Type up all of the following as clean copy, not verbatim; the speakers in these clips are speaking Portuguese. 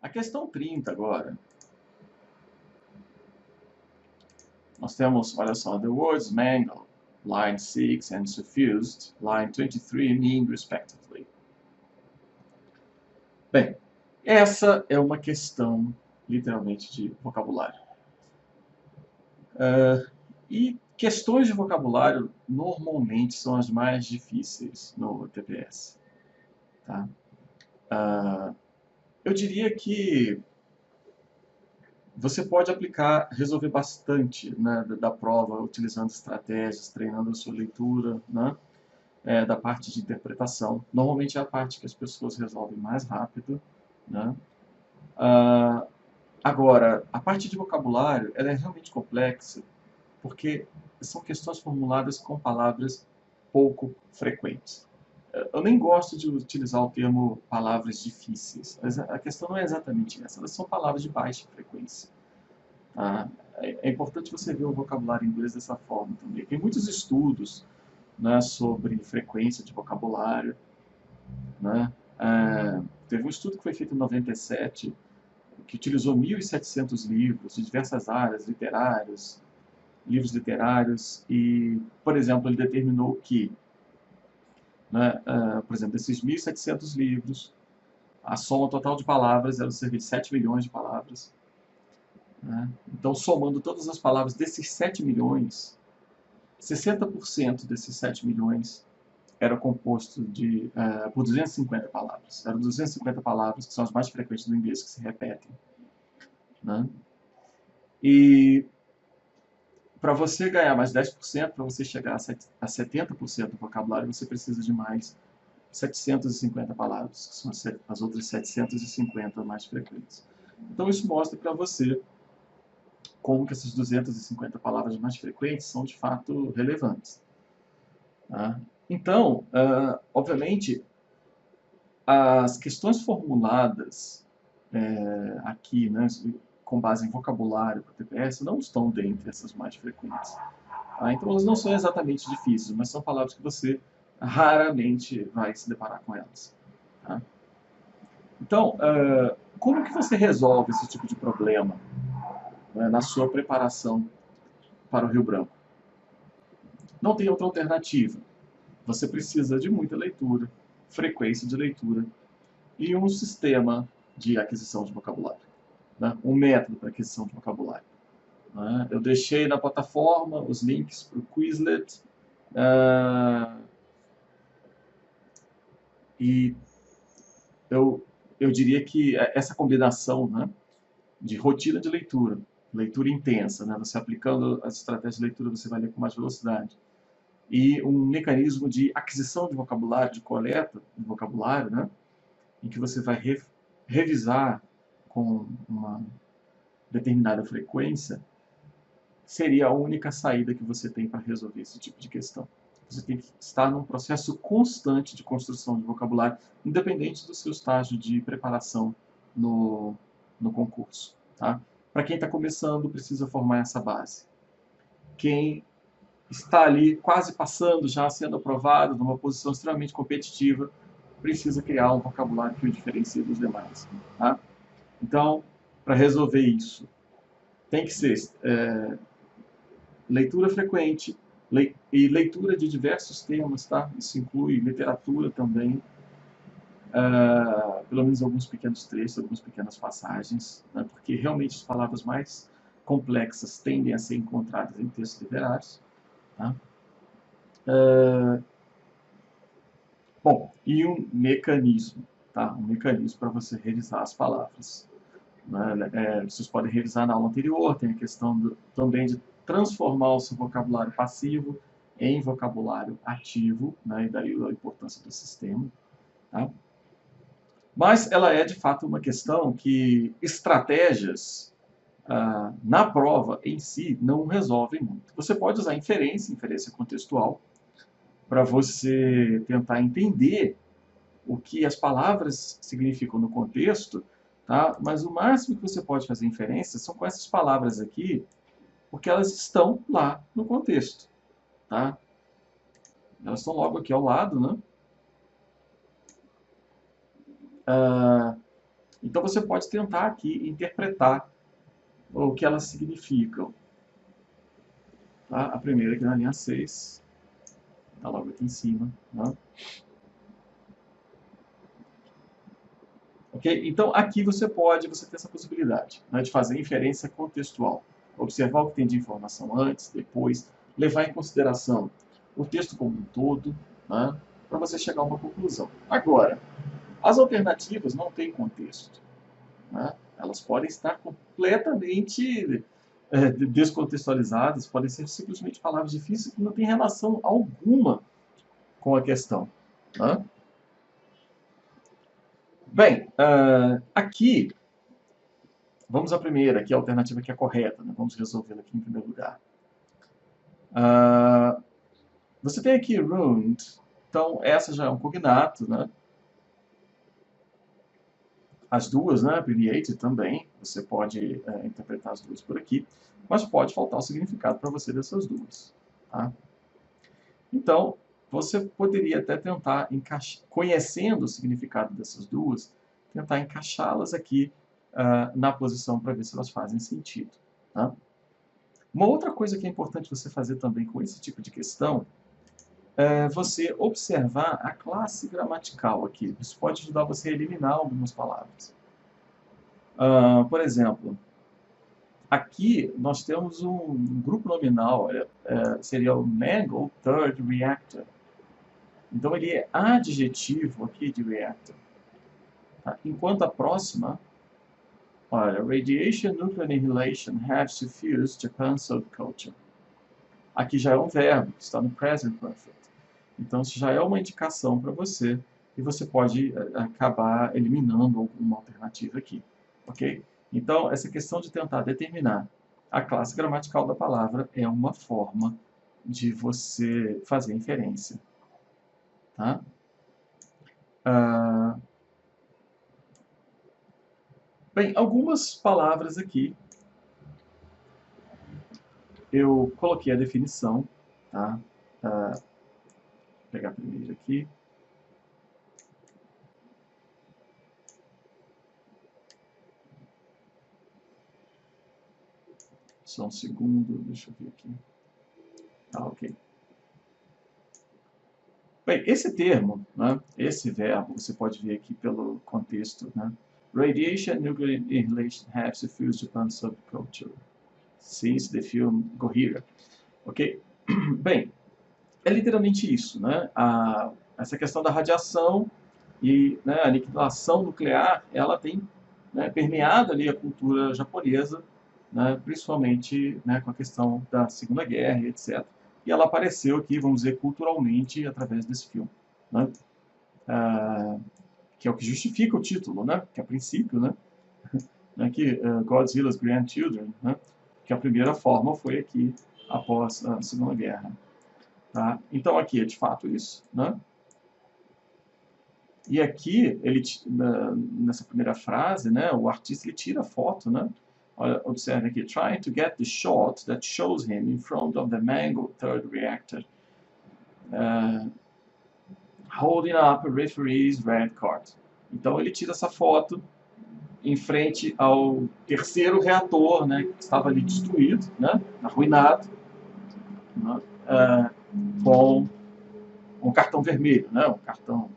A questão 30 agora. Nós temos, olha só, the words mangled, line 6, and suffused, line 23, mean respectively. Bem, essa é uma questão, literalmente, de vocabulário. E questões de vocabulário, normalmente, são as mais difíceis no TPS. Tá? Eu diria que você pode resolver bastante, né, da prova, utilizando estratégias, treinando a sua leitura, né, da parte de interpretação. Normalmente é a parte que as pessoas resolvem mais rápido. Né? Agora, a parte de vocabulário ela é realmente complexa, porque são questões formuladas com palavras pouco frequentes. Eu nem gosto de utilizar o termo palavras difíceis. A questão não é exatamente essa. Elas são palavras de baixa frequência. Tá? É importante você ver o vocabulário inglês dessa forma também. Tem muitos estudos, né, sobre frequência de vocabulário. Né? Teve um estudo que foi feito em 97, que utilizou 1.700 livros de diversas áreas, livros literários, e, por exemplo, ele determinou que, né, por exemplo, desses 1.700 livros, a soma total de palavras era cerca de 7 milhões de palavras. Né? Então, somando todas as palavras desses 7 milhões, 60% desses 7 milhões era composto por 250 palavras. Eram 250 palavras, que são as mais frequentes do inglês, que se repetem. Né? E para você ganhar mais 10%, para você chegar a 70% do vocabulário, você precisa de mais 750 palavras, que são as outras 750 mais frequentes. Então, isso mostra para você como que essas 250 palavras mais frequentes são, de fato, relevantes. Tá? Então, obviamente, as questões formuladas aqui, né, com base em vocabulário para o TPS, não estão dentre essas mais frequentes. Tá? Então, elas não são exatamente difíceis, mas são palavras que você raramente vai se deparar com elas. Tá? Então, como que você resolve esse tipo de problema, né, na sua preparação para o Rio Branco? Não tem outra alternativa. Você precisa de muita leitura, frequência de leitura e um sistema de aquisição de vocabulário. Né? Um método para aquisição de vocabulário. Né? Eu deixei na plataforma os links para o Quizlet. E eu diria que essa combinação, né, de rotina de leitura, leitura intensa, né, você aplicando as estratégias de leitura, você vai ler com mais velocidade, e um mecanismo de aquisição de vocabulário, de coleta de vocabulário, né, em que você vai revisar com uma determinada frequência, seria a única saída que você tem para resolver esse tipo de questão. Você tem que estar num processo constante de construção de vocabulário, independente do seu estágio de preparação no concurso. Tá? Para quem está começando, precisa formar essa base. Quem está ali quase passando, já sendo aprovado, numa posição extremamente competitiva, precisa criar um vocabulário que o diferencie dos demais. Tá? Então, para resolver isso, tem que ser leitura frequente e leitura de diversos temas, tá? Isso inclui literatura também, pelo menos alguns pequenos trechos, algumas pequenas passagens, né? Porque realmente as palavras mais complexas tendem a ser encontradas em textos literários. Tá? Bom, e um mecanismo, tá? Um mecanismo para você revisar as palavras. Né? Vocês podem revisar na aula anterior, tem a questão também de transformar o seu vocabulário passivo em vocabulário ativo, né? E daí a importância do sistema. Tá? Mas ela é, de fato, uma questão que estratégias na prova em si não resolvem muito. Você pode usar inferência contextual, para você tentar entender o que as palavras significam no contexto, tá? Mas o máximo que você pode fazer inferência são com essas palavras aqui, porque elas estão lá no contexto. Tá? Elas estão logo aqui ao lado, né? Então você pode tentar aqui interpretar o que elas significam. Tá? A primeira aqui na linha 6, está logo aqui em cima. Né? Okay? Então aqui você tem essa possibilidade, né, de fazer inferência contextual. Observar o que tem de informação antes, depois, levar em consideração o texto como um todo, né, para você chegar a uma conclusão. Agora, as alternativas não têm contexto. Né? Elas podem estar completamente descontextualizadas, podem ser simplesmente palavras difíceis que não têm relação alguma com a questão. Né? Bem, aqui, vamos à primeira, que é a alternativa que é correta. Né? Vamos resolvê-la aqui em primeiro lugar. Você tem aqui ruined, então essa já é um cognato, né? As duas, né? Abbreviated também, você pode interpretar as duas por aqui, mas pode faltar o significado para você dessas duas. Tá? Então, você poderia até tentar conhecendo o significado dessas duas, tentar encaixá-las aqui na posição para ver se elas fazem sentido. Tá? Uma outra coisa que é importante você fazer também com esse tipo de questão é você observar a classe gramatical aqui. Isso pode ajudar você a eliminar algumas palavras. Por exemplo, aqui nós temos um grupo nominal, seria o mangled third reactor. Então ele é adjetivo aqui de reactor. Tá? Enquanto a próxima, olha, radiation, nuclear annihilation have suffused Japan's subculture. Aqui já é um verbo, que está no present perfect. Então isso já é uma indicação para você, e você pode acabar eliminando alguma alternativa aqui. Ok? Então, essa questão de tentar determinar a classe gramatical da palavra é uma forma de você fazer inferência. Tá? Bem, algumas palavras aqui, eu coloquei a definição. Tá? Vou pegar primeiro aqui. Só um segundo, deixa eu ver aqui. Ok. Bem, esse termo, né, esse verbo, você pode ver aqui pelo contexto, né? Radiation, nuclear annihilation have suffused Japan subculture since the film Gojira. Ok? Bem, é literalmente isso, né? Essa questão da radiação e, né, a aniquilação nuclear, ela tem, né, permeado ali a cultura japonesa, né, principalmente, né, com a questão da Segunda Guerra, etc. E ela apareceu aqui, vamos dizer, culturalmente através desse filme, né? Que é o que justifica o título, né? Que a princípio, né? Que Godzilla's Grandchildren, né? Que a primeira forma foi aqui após a Segunda Guerra. Tá? Então aqui é de fato isso, né? E aqui, ele, nessa primeira frase, né, o artista ele tira a foto, né? Olha, observe aqui, trying to get the shot that shows him in front of the mangled third reactor, holding up a referee's red card. Então ele tira essa foto em frente ao terceiro reator, né, que estava ali destruído, né, arruinado, né, com um cartão vermelho, né, um cartão,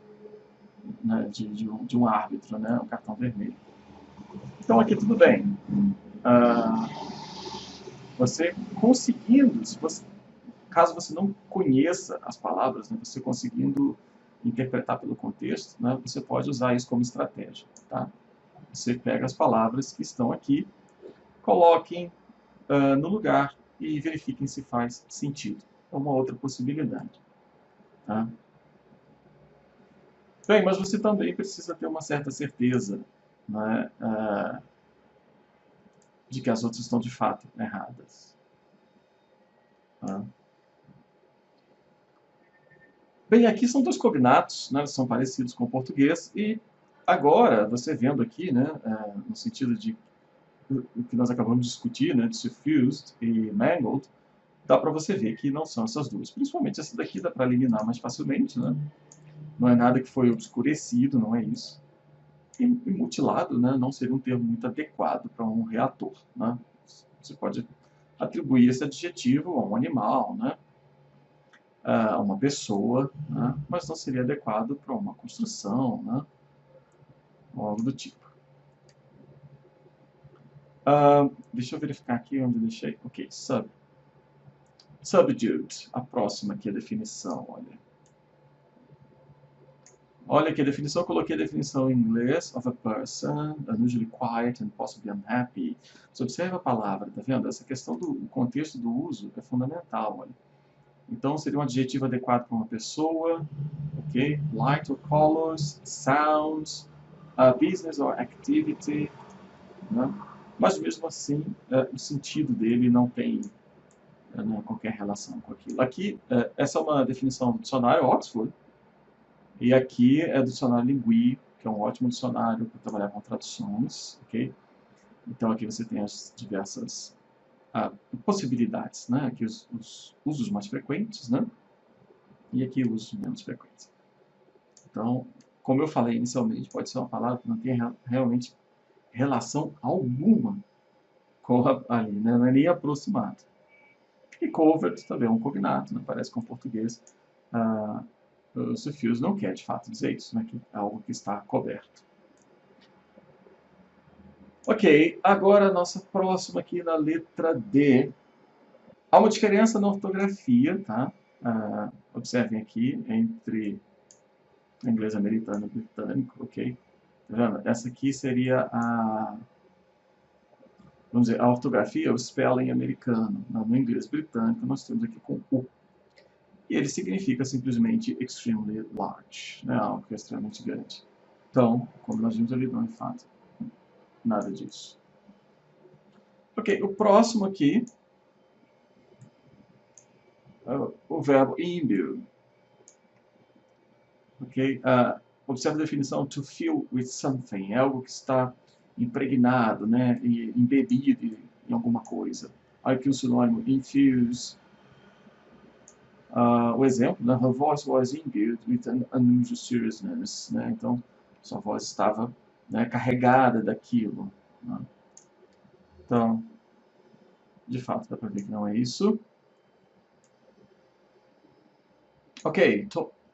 né, de um árbitro, né, um cartão vermelho. Então aqui tudo bem. Você conseguindo, caso você não conheça as palavras, né, você conseguindo interpretar pelo contexto, né, você pode usar isso como estratégia. Tá? Você pega as palavras que estão aqui, coloquem no lugar e verifiquem se faz sentido. É uma outra possibilidade. Tá? Bem, mas você também precisa ter uma certa certeza, né, de que as outras estão de fato erradas. Tá? Bem, aqui são dois cognatos, né, são parecidos com o português, e agora, você vendo aqui, né, no sentido de o que nós acabamos de discutir, né, de suffused e mangled, dá para você ver que não são essas duas. Principalmente essa daqui dá para eliminar mais facilmente, né? Não é nada que foi obscurecido, não é isso. E mutilado, né, não seria um termo muito adequado para um reator, né? Você pode atribuir esse adjetivo a um animal, né, a uma pessoa, né, mas não seria adequado para uma construção, né, ou algo do tipo. Deixa eu verificar aqui onde eu deixei. Ok, subdued. A próxima aqui é a definição, olha. Olha aqui a definição, eu coloquei a definição em inglês, of a person, unusually quiet and possibly unhappy. Você observa a palavra, tá vendo? Essa questão do contexto do uso é fundamental, olha. Então, seria um adjetivo adequado para uma pessoa, ok? Light or colors, sounds, business or activity, né? Mas mesmo assim, o sentido dele não tem qualquer relação com aquilo. Aqui, essa é uma definição do dicionário Oxford, e aqui é do dicionário Lingui, que é um ótimo dicionário para trabalhar com traduções, ok? Então aqui você tem as diversas possibilidades, né? Aqui os usos mais frequentes, né? E aqui os usos menos frequentes. Então, como eu falei inicialmente, pode ser uma palavra que não tem realmente relação alguma com ali, né? Não é nem aproximado. E covert também é um cognato, né? Parece com o português. O suffixo não quer de fato dizer isso, né? Que é algo que está coberto. Ok, agora a nossa próxima aqui na letra D. Há uma diferença na ortografia, tá? Observem aqui, entre inglês americano e britânico, ok? Tá vendo? Essa aqui seria vamos dizer, a ortografia, o spelling americano. No inglês britânico nós temos aqui com U. E ele significa simplesmente extremely large, né? Algo que é extremamente grande. Então, como nós vimos ali, não é fato nada disso. Ok, o próximo aqui é o verbo imbue. Ok, observe a definição to fill with something, é algo que está impregnado, né, e embebido em alguma coisa. Aqui o sinônimo infuse. O exemplo, né, her voice was imbued with an unusual seriousness, né, então sua voz estava, né, carregada daquilo, né. Então, de fato, dá para ver que não é isso. Ok,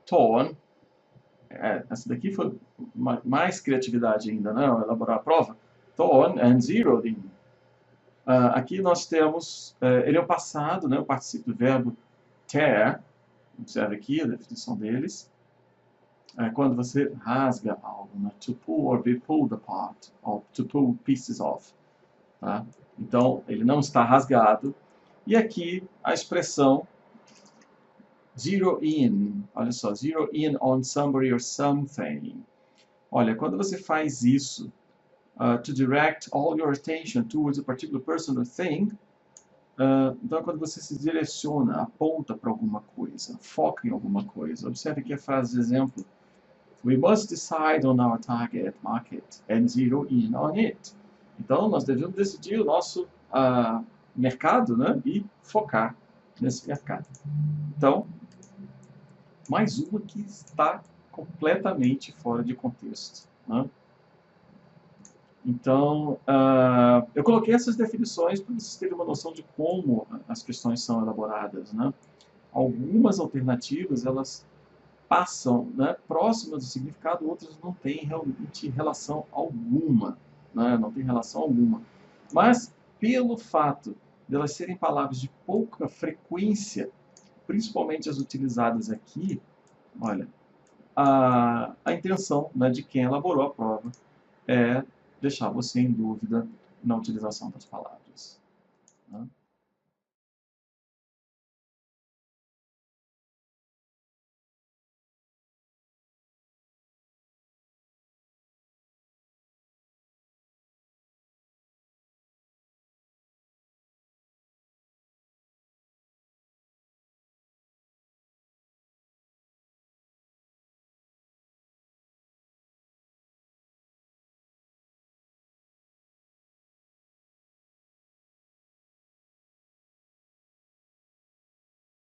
torn. Essa daqui foi mais criatividade ainda, né? Elaborar a prova. Torn and zeroed in. Aqui nós temos, ele é o passado, né? O participio do verbo tear. Observe aqui a definição deles. Quando você rasga algo, né? To pull or be pulled apart, or to pull pieces off. Tá? Então, ele não está rasgado. E aqui a expressão zero in, olha só, zero in on somebody or something. Olha, quando você faz isso, to direct all your attention towards a particular person or thing, então quando você se direciona, aponta para alguma coisa, foca em alguma coisa. Observe aqui a frase de exemplo. We must decide on our target market and zero in on it. Então, nós devemos decidir o nosso mercado, né, e focar nesse mercado. Então, mais uma que está completamente fora de contexto, né? Então, eu coloquei essas definições para vocês terem uma noção de como as questões são elaboradas, né? Algumas alternativas, elas passam, né, próximas do significado, outras não têm realmente relação alguma, né? Não tem relação alguma. Mas, pelo fato de elas serem palavras de pouca frequência, principalmente as utilizadas aqui, olha, a intenção, né, de quem elaborou a prova é deixar você em dúvida na utilização das palavras.